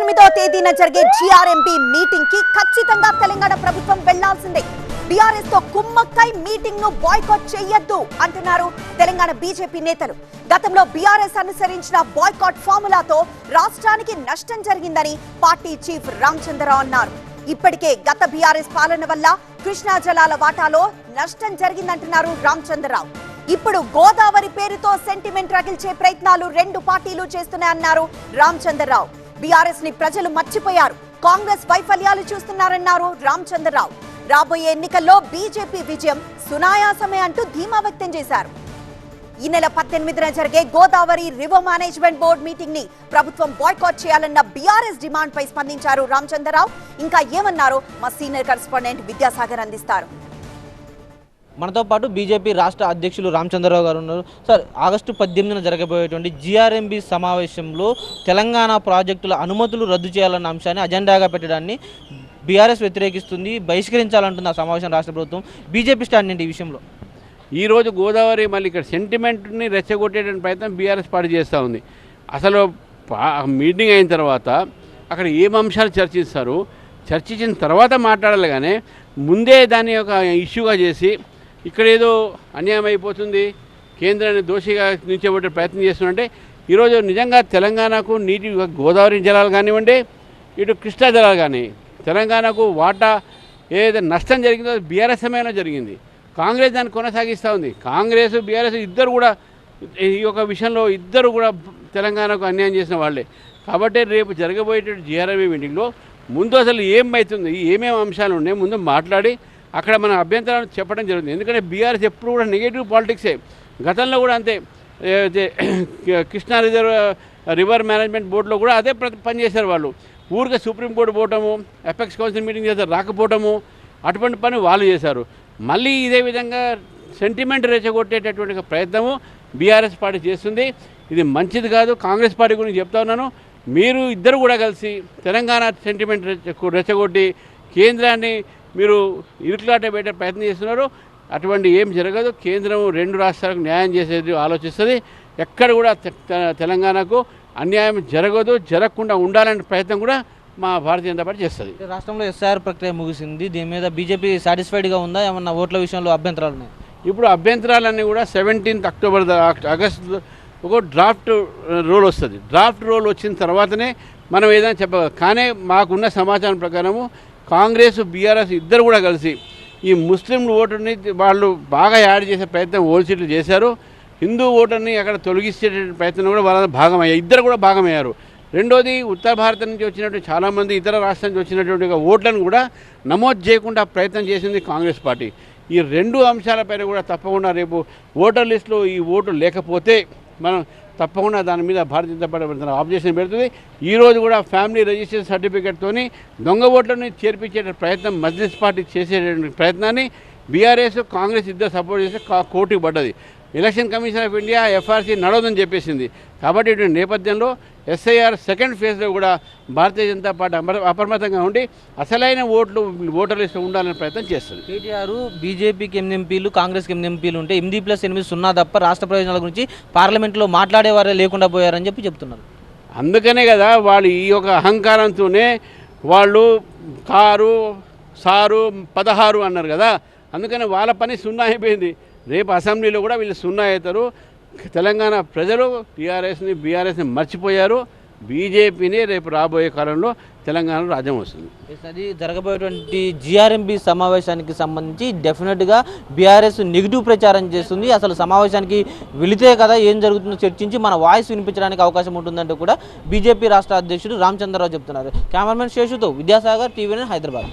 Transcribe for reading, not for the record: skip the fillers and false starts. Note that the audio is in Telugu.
29వ తేదీన జరిగే జీఆర్ఎంబీ మీటింగ్ కి ఖచ్చితంగా తెలంగాణ ప్రభుత్వం వెళ్లాల్సిందే. బీఆర్ఎస్ తో కుమ్మక్కై మీటింగ్ ను బాయ్కాట్ చేయొద్దు అంటున్నారు తెలంగాణ బీజేపీ నేతలు. గతంలో బీఆర్ఎస్ అనుసరించిన బాయ్కాట్ ఫార్ములాతో రాష్ట్రానికి నష్టం జరిగిందని పార్టీ చీఫ్ రామచంద్రరావు అన్నారు. ఇప్పటికే గత బీఆర్ఎస్ పాలన వల్ల కృష్ణా జలాల వాటాలో నష్టం జరిగిందంటున్నారు రామచంద్రరావు. ఇప్పుడు గోదావరి పేరుతో సెంటిమెంట్ రగిల్చే ప్రయత్నాలు రెండు పార్టీలు చేస్తున్నాయన్నారు రామచంద్రరావు. బీఆర్ఎస్ ని ప్రజలు మర్చిపోయారు, కాంగ్రెస్ వైఫల్యాలు చూస్తున్నారన్నారు రామచంద్రరావు. రాబోయే ఎన్నికల్లో బీజేపీ విజయం సునాయాసమే అంటూ ధీమా వ్యక్తం చేశారు. ఈ నెల 18న జరిగే Godavari river management board meeting ని ప్రభుత్వం బాయ్కాట్ చేయాలన్న బీఆర్ఎస్ డిమాండ్ పై స్పందించారు రామచంద్రరావు. ఇంకా ఏమన్నారో మా సీనియర్ కరెస్పాండెంట్ విద్యాసాగర్ అందిస్తారు. మనతో పాటు బీజేపీ రాష్ట్ర అధ్యక్షులు రామచంద్రరావు గారు ఉన్నారు. సార్, ఆగస్టు 18న జరగబోయేటువంటి జీఆర్ఎంబీ సమావేశంలో తెలంగాణ ప్రాజెక్టుల అనుమతులు రద్దు చేయాలన్న అంశాన్ని అజెండాగా పెట్టడాన్ని బీఆర్ఎస్ వ్యతిరేకిస్తుంది, బహిష్కరించాలంటుంది ఆ సమావేశం రాష్ట్ర ప్రభుత్వం. బీజేపీ స్టాండ్ ఏంటి ఈ విషయంలో? ఈరోజు గోదావరి మళ్ళీ ఇక్కడ సెంటిమెంట్ని రెచ్చగొట్టేటువంటి ప్రయత్నం బీఆర్ఎస్ పార్టీ చేస్తూ ఉంది. అసలు మీటింగ్ అయిన తర్వాత అక్కడ ఏం అంశాలు చర్చిస్తారు, చర్చించిన తర్వాత మాట్లాడాలి, కానీ ముందే దాన్ని ఒక ఇష్యూగా చేసి ఇక్కడ ఏదో అన్యాయం అయిపోతుంది, కేంద్రాన్ని దోషిగా నిలిచేబట్టే ప్రయత్నం చేస్తుంటే ఈరోజు నిజంగా తెలంగాణకు నీటి గోదావరి జలాలు కానివ్వండి, ఇటు కృష్ణా జలాలు కానీ తెలంగాణకు వాటా ఏదైతే నష్టం జరిగిందో బీఆర్ఎస్ సమయంలో జరిగింది. కాంగ్రెస్ దాన్ని కొనసాగిస్తూ ఉంది. కాంగ్రెస్ బీఆర్ఎస్ ఇద్దరు కూడా ఈ యొక్క విషయంలో ఇద్దరు కూడా తెలంగాణకు అన్యాయం చేసిన వాళ్ళే. కాబట్టి రేపు జరగబోయేటువంటి జీఆర్ఎంబీ మీటింగ్లో ముందు అసలు ఏమవుతుంది, ఏమేమి అంశాలు ఉన్నాయి ముందు మాట్లాడి అక్కడ మన అభ్యంతరాలను చెప్పడం జరుగుతుంది. ఎందుకంటే బీఆర్ఎస్ ఎప్పుడు కూడా నెగిటివ్ పాలిటిక్సే. గతంలో కూడా అంతే, కృష్ణా రివర్ మేనేజ్మెంట్ బోర్డులో కూడా అదే పనిచేశారు వాళ్ళు. ఊరికే సుప్రీంకోర్టు పోవటము, ఎపెక్స్ కౌన్సిల్ మీటింగ్ చేస్తారు రాకపోవటము, అటువంటి పని వాళ్ళు చేశారు. మళ్ళీ ఇదే విధంగా సెంటిమెంట్ రెచ్చగొట్టేటటువంటి ప్రయత్నము బీఆర్ఎస్ పార్టీ చేస్తుంది. ఇది మంచిది కాదు. కాంగ్రెస్ పార్టీ గురించి చెప్తా ఉన్నాను, మీరు ఇద్దరు కూడా కలిసి తెలంగాణ సెంటిమెంట్ రెచ్చగొట్టి కేంద్రాన్ని మీరు ఇరుకులాట పెట్టే ప్రయత్నం చేస్తున్నారు. అటువంటి ఏం జరగదు. కేంద్రం రెండు రాష్ట్రాలకు న్యాయం చేసేది ఆలోచిస్తుంది. ఎక్కడ కూడా తెలంగాణకు అన్యాయం జరగదు, జరగకుండా ఉండాలనే ప్రయత్నం కూడా మా భారతీయ జనతా పార్టీ చేస్తుంది. రాష్ట్రంలో ఎస్ఐఆర్ ప్రక్రియ ముగిసింది. దీని మీద బీజేపీ సాటిస్ఫైడ్గా ఉందా? ఏమన్నా ఓట్ల విషయంలో అభ్యంతరాలు ఉన్నాయి? ఇప్పుడు అభ్యంతరాలన్నీ కూడా 17 అక్టోబర్ ఆగస్టు ఒక డ్రాఫ్ట్ రోల్ వస్తుంది. డ్రాఫ్ట్ రోల్ వచ్చిన తర్వాతనే మనం ఏదైనా చెప్పగలం. కానీ మాకున్న సమాచారం ప్రకారము కాంగ్రెస్ బీఆర్ఎస్ ఇద్దరు కూడా కలిసి ఈ ముస్లిం ఓటుని వాళ్ళు బాగా యాడ్ చేసే ప్రయత్నం ఓల్సీట్లు చేశారు. హిందూ ఓటుని అక్కడ తొలగించే ప్రయత్నం కూడా వాళ్ళ భాగమయ్యారు, ఇద్దరు కూడా భాగమయ్యారు. రెండోది, ఉత్తర భారతం నుంచి వచ్చినటువంటి చాలామంది ఇతర రాష్ట్రాల నుంచి వచ్చినటువంటి ఓట్లను కూడా నమోదు చేయకుండా ప్రయత్నం చేసింది కాంగ్రెస్ పార్టీ. ఈ రెండు అంశాలపైన కూడా తప్పకుండా రేపు ఓటర్ లిస్టులో ఈ ఓటు లేకపోతే మనం తప్పకుండా దాని మీద భారతీయ జనతా పార్టీ ఆబ్జెక్షన్ పెడుతుంది. ఈరోజు కూడా ఫ్యామిలీ రిజిస్ట్రేషన్ సర్టిఫికేట్తోని దొంగ ఓట్లను చేర్పించే ప్రయత్నం మజ్లిస్ పార్టీ చేసేటువంటి ప్రయత్నాన్ని బీఆర్ఎస్ కాంగ్రెస్ ఇద్దరు సపోర్ట్ చేసి కోర్టుకు పడ్డది. Election commission of India FRC నడవదని చెప్పేసింది. కాబట్టి ఇటువంటి నేపథ్యంలో ఎస్ఐఆర్ సెకండ్ ఫేజ్లో కూడా భారతీయ జనతా పార్టీ అప్రమత్తంగా ఉండి అసలైన ఓటర్ లిస్టు ఉండాలనే ప్రయత్నం చేస్తుంది. కేటీఆర్ బీజేపీకి 8 ఎంపీలు, కాంగ్రెస్కి 8 ఎంపీలు ఉంటే 8+8 0 తప్ప రాష్ట్ర ప్రయోజనాల గురించి పార్లమెంట్లో మాట్లాడేవారే లేకుండా పోయారని చెప్తున్నారు. అందుకనే కదా వాళ్ళు ఈ యొక్క అహంకారంతోనే వాళ్ళు కారు సారు 16 అన్నారు కదా. అందుకని వాళ్ళ పని 0 అయిపోయింది. రేపు అసెంబ్లీలో కూడా వీళ్ళు 0 అవుతారు. తెలంగాణ ప్రజలు టీఆర్ఎస్ని బీఆర్ఎస్ని మర్చిపోయారు. బీజేపీని రేపు రాబోయే కాలంలో తెలంగాణలో రాజ్యం వస్తుంది. అది జరగబోయేటువంటి జీఆర్ఎంబీ సమావేశానికి సంబంధించి డెఫినెట్గా బీఆర్ఎస్ నెగిటివ్ ప్రచారం చేస్తుంది. అసలు సమావేశానికి వెళితే కదా ఏం జరుగుతుందో చర్చించి మన వాయిస్ వినిపించడానికి అవకాశం ఉంటుందంటూ కూడా బీజేపీ రాష్ట్ర అధ్యక్షుడు రామచంద్రరావు చెప్తున్నారు. కెమెరామెన్ శేషుతో విద్యాసాగర్, టీవీ9 హైదరాబాద్.